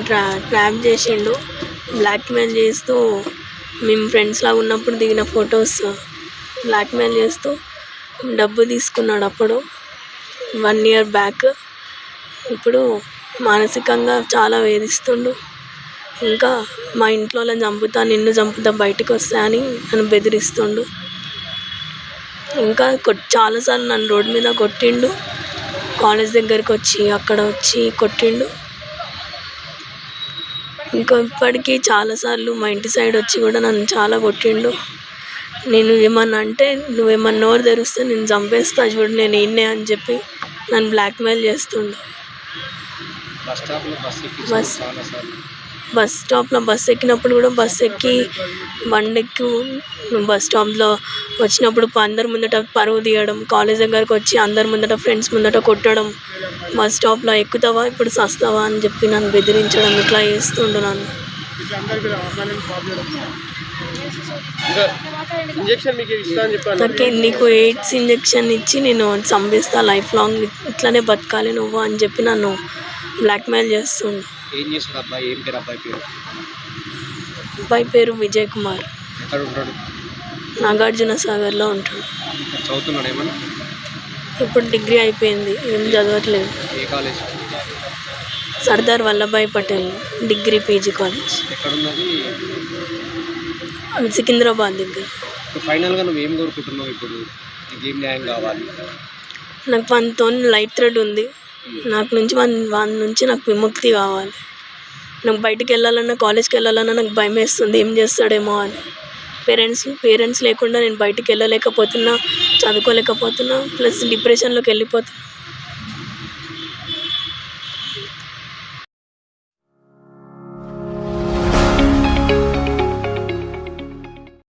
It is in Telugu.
ట్రాప్ చేసిండు. బ్లాక్మెయిల్ చేస్తూ మేము ఫ్రెండ్స్లాగా ఉన్నప్పుడు దిగిన ఫొటోస్ బ్లాక్మెయిల్ చేస్తూ డబ్బు తీసుకున్నాడు అప్పుడు 1 year బ్యాక్. ఇప్పుడు మానసికంగా చాలా వేధిస్తుండు. ఇంకా మా ఇంట్లో వాళ్ళని చంపుతా, నిన్ను చంపుతా, బయటకు వస్తా అని నన్ను బెదిరిస్తుండు. ఇంకా చాలాసార్లు నన్ను రోడ్డు మీద కొట్టిండు. కాలేజ్ దగ్గరికి వచ్చి అక్కడ వచ్చి కొట్టిండు. ఇంకా ఇప్పటికీ చాలాసార్లు మా ఇంటి సైడ్ వచ్చి కూడా నన్ను చాలా కొట్టిండు. నేను ఏమన్నా అంటే నువ్వేమన్నా నోరు తెరిస్తే నేను చంపేస్తా చూడు, నేను ఈయన్నే అని చెప్పి నన్ను బ్లాక్మెయిల్ చేస్తుండు. బస్ స్టాప్లో బస్ ఎక్కినప్పుడు కూడా బస్ ఎక్కి బండెక్కి బస్ స్టాప్లో వచ్చినప్పుడు అందరి ముందట పరువు తీయడం, కాలేజ్ దగ్గరకు వచ్చి అందరి ముందట ఫ్రెండ్స్ ముందట కొట్టడం, బస్ స్టాప్లో ఎక్కుతావా ఇప్పుడు సస్తావా అని చెప్పి నన్ను బెదిరించడం, ఇట్లా చేస్తుండు నన్ను. నీకు ఎయిడ్స్ ఇంజెక్షన్ ఇచ్చి నేను చంపేస్తా, లైఫ్ లాంగ్ ఇట్లనే బతకాలి నువ్వు అని చెప్పి నన్ను బ్లాక్మెయిల్ చేస్తుండు. అబ్బాయి పేరు విజయ్ కుమార్. నాగార్జున సాగర్లో ఉంటాడు. ఇప్పుడు డిగ్రీ అయిపోయింది, ఏం చదవట్లేదు. Sardar Vallabhbhai Patel degree PG college, Secunderabad దగ్గర. నాకు మనతో లైఫ్ థ్రెడ్ ఉంది. నాకు నుంచి వాళ్ళ నుంచి నాకు విముక్తి కావాలి. నాకు బయటికి వెళ్ళాలన్నా, కాలేజ్కి వెళ్ళాలన్నా నాకు భయం వేస్తుంది, ఏం చేస్తాడేమో అని. పేరెంట్స్ లేకుండా నేను బయటికి వెళ్ళలేకపోతున్నా, చదువుకోలేకపోతున్నా, ప్లస్ డిప్రెషన్లోకి వెళ్ళిపోతున్నా.